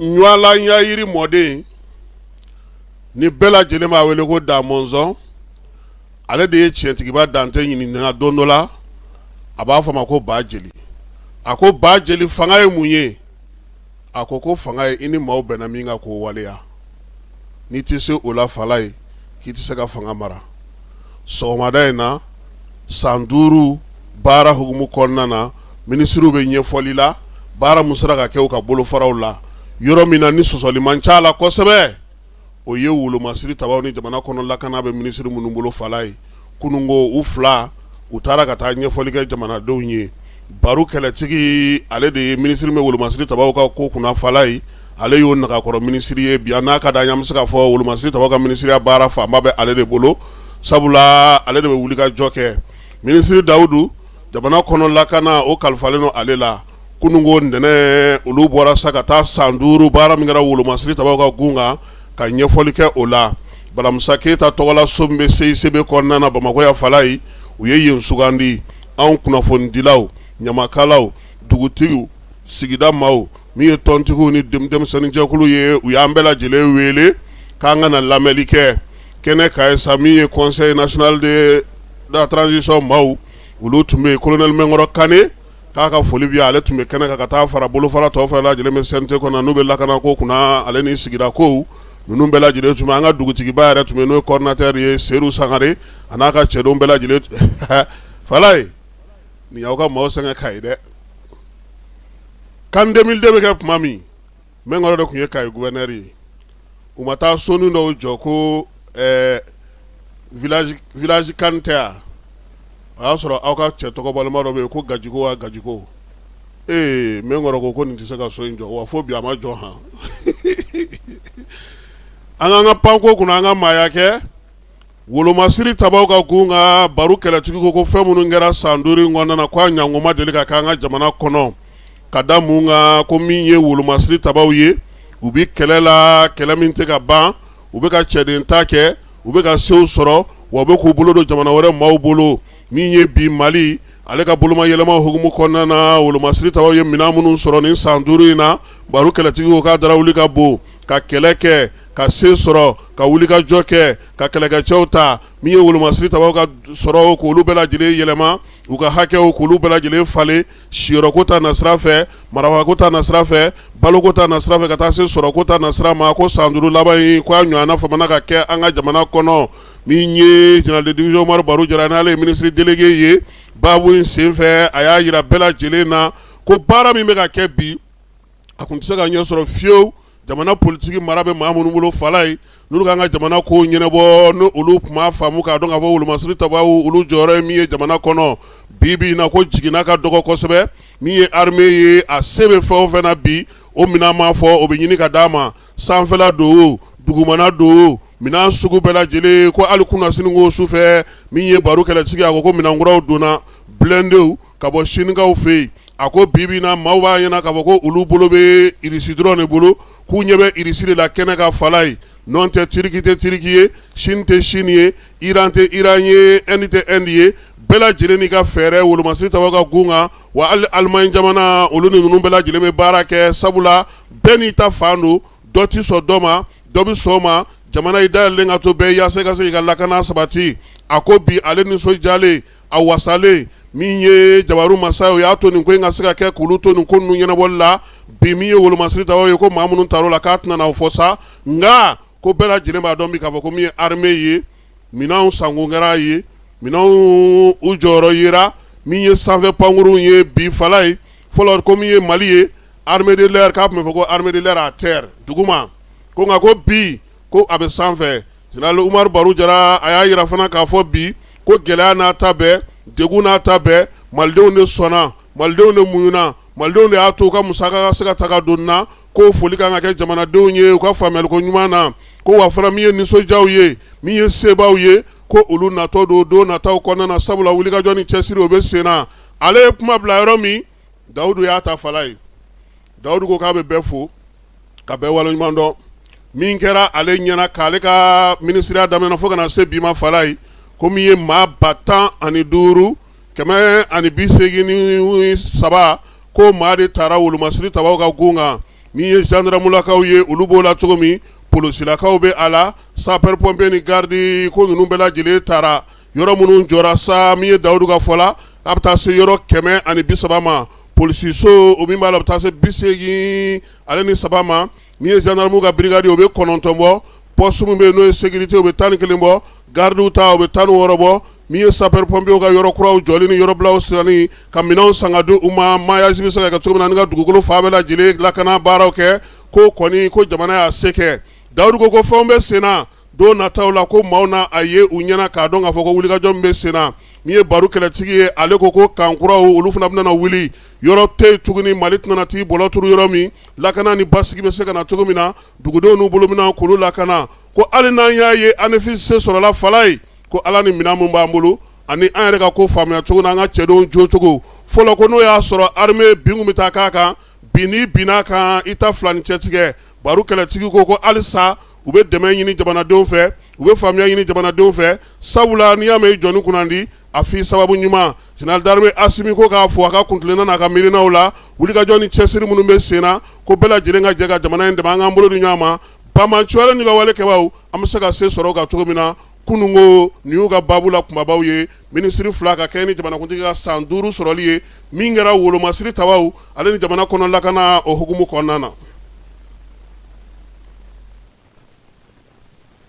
Nyala yiri mode ni bela jele ma wele ko da monzo ale de chentigi ba dante nyini na dondola aba fa mako ba jeli ako ba jeli fanga e munye akoko fanga e ini mawo benaminga ko waleya ni tise ola falai kitise ka fanga mara so madaina sanduru bara hugumu konnana ministru be nyefolila bara musara ka kew ka bolo farawla yoro mina ni sosoli manchala ko sebe o ye wulu masiri tabaw ni jamana kono lakana be ministru munumbolo falai kunungo ufla utara ka ta nyefoli ke jamana downye baru kele tigi ale de ministru me wulu masiri tabaw ka ko kuna falai ale yo na ka koro ministru ye biana ka da nyamsaka fo wulu masiri tabaw ka ministru ya bara fa mabe ale de bolo sabula ale de wuli ka joke ministru Daudu jamana kono lakana o kalfaleno ale la kunungo ndene ulu bora sakata sanduru bara mingara wulu masiri tabaga gunga ka nyefoli ke ola bala musaketa togola sombe sebe konna na bamako ya falai uye yensugandi an kuna fondilaw nyamakalaw dugutigu sigida maw mi tontigu ni demdem sanin jakulu ye uyambela jele wele kanga na lamelike kene ka sami conseil national de la transition maw ulu tumbe colonel Mengoro Kane kaka foli bi ale tumbe kene ka ta fara bolo fara to fara jele me sente ko na nube lakana ko kuna ale ni sigira ko nunu bela jele tuma anga dugutigi ba ara tume no coordinateur ye Seru Sangare anaka chedo bela jele falai ni yawka mo sanga kaide kan 2002 be ka mami Mengoro de kunye kai gouverneur yi umata sonu no joko village kantea asoro awka chetoko balmaro be ko gajiko Mengoro ko ni tisaka so injo wa phobia ma jo ha anga panko kuna anga mayake wolo masiri tabaw ka gunga baru kala tiki ko femunu ngera sanduri ngona na kwa nyangoma delika kanga jamana kono kadamunga ko minye wolo masiri tabaw ye ubi kelela kelaminte ka ban ube ka chedin take ube ka sew soro wa be ko bolo do jamana wore maw bolo minye bi Mali ale ka boloma yelema hugumu konna na wolo masiri tabaw ye minamunu soro ni sanduri na baru kala tiki ko ka dara wuli ka bo ka keleke ka se soro ka wuli ka joke ka keleke chauta miye wolo masiri tabaw ka soro ko ulu bela jile yelema u ka hake ko ulu bela jile fale shiro kota nasrafe marawa kota nasrafe balo kota nasrafe ka ta se soro kota nasra ma ko sanduru labai ko anyana famana ka ke anga jamana kono minye general de division Mar Baru Jaranale ministre délégué ye babu senfe aya yira bela jile na ko bara mi meka ke bi akuntisa ka nyosoro fio jamana politique marabe mamunu mulo falai nulu kanga jamana ko nyenebo no ulu ma famu ka donga fo ulu masri tabawu ulu jore miye jamana kono bibi na ko jigina ka dogo kosebe miye armée ye a sebe fo fena bi o mina ma fo o be nyini ka dama sanfela do dugumana do mina sugu bela jele ko alikuna siningo sufe miye baru kala tigi ko mina ngoro dona blende ka bo shininga o fe ako bibi na mawa yana ka ko ulu bolo be irisidro ne bolo ku nyebe irisire la kene ka falai non te tirikiye shinte shinie irante iranye enite endie bela jele ni ka fere wolo masri tawaga gunga wa alman jamana ulu ni nunu bela jele me barake sabula beni ta fando doti so doma dobi soma jamana ida lenga to be ya se ka se ga lakana sabati akobi ale ni so jale awasale minye jabaru masayo ya to ni ko nga sika ke kuluto ni ko nunyena walla bi miye wolo masri tawaye ko mamunun tarola katna na fosa nga ko bela jele ma dombi ka ko miye armée ye minan sangu ngara ye minan ujoro yira miye sanve panguru ye bi falai folor ko miye Mali ye armée de l'air kap me ko armée de l'air à terre duguma ko nga ko bi ko abe sanve general Umar Baru Jara aya yira fana ka fo bi ko gela na tabe degu na tabe maldew ne sona maldew ne muyuna maldew ne ato ka musaka saka taka donna ko foli ka ngake jamana dewnye ko famel ko nyumana ko wa fara miye ni so jawye miye sebawye ko ulu na to do na taw ko na sabula wuli ka joni chesiri obesena ale kuma bla romi Daudu ya ta falai Daudu ko ka be befo ka be walo nyumando min kera ale nyana kale ka ministre damena na foga na se bima falai ko miye ma batan ani duru keme ani bisegi ni saba ko ma de tara wulu masri tabaw ka gunga min ye gendarmulakaw ye olu b'o la cogo min polisilakaw bɛ a la sapeur pompier ni garde ko ninnu bɛɛ lajɛlen taara yɔrɔ minnu jɔra sa min ye Dawudu ka fɔ la a bɛ taa se yɔrɔ 130 ma polisiso o min b'a la a bɛ taa se 83 ma min ye gendarme ka brigade o bɛ 9 bɔ poste min bɛ yen n'o ye sécurité o bɛ 11 bɔ gardiw ta o bɛ 16 bɔ min ye sapeur pompier ka yɔrɔ kuraw jɔli ni yɔrɔ bilaw sirani ka minɛnw sanga di u ma maillage bɛ se ka kɛ cogo min na ni ka dugukolo fa bɛɛ lajɛlen lakana baaraw kɛ ko kɔni ko jamana y'a se kɛ Dawudu ko fɛnw bɛ sen na don nataw la ko maaw na a ye u ɲɛna k'a dɔn k'a fɔ ko wulikajɔ min bɛ sen na min ye baro kɛlɛtigi ye ale ko kankuraw olu fana bɛna wuli yɔrɔ tɛ yen tuguni Mali tɛna t'i bɔlɔ turu yɔrɔ min lakana ni basigi bɛ se ka na cogo min na dugudenw n'u bolo mina k'olu lakana ko hali n'an y'a ye ANEFIS se sɔrɔla fala ye ko Ala ni minɛn mun b'an bolo ani an yɛrɛ ka ko faamuya cogo n'an ka cɛdenw jo cogo fɔlɔ ko n'o y'a sɔrɔ armée bin kun bɛ taa k'a kan bi n'i binna kan i ta fila ni cɛ tigɛ baro kɛlɛtigi ko halisa u bɛ dɛmɛ ɲini jamanadenw fɛ u bɛ faamuya ɲini jamanadenw fɛ sabula n'i y'a mɛn i jɔni kunnandi a f'i sababu ɲuman général d'armée Asimi ko k'a fɔ a ka kuntilenna n'a ka miirinaw la wulikajɔ ni cɛsiri minnu bɛ sen na ko bɛɛ lajɛlen ka jɛ ka jamana in dɛmɛ an k'an bolo di ɲɔgɔn ma Bamancoyɛrɛ ni ka walekɛbaw an bɛ se ka se sɔrɔ o kan cogo min na kunungo nin y'u ka baabu la kumabaw ye minisiri 2 ka kɛ ni jamanakuntigi ka san 5 sɔrɔli ye min kɛra wolomasiri tabaw ale ni jamana kɔnɔ lakana o hukumu kɔnɔna na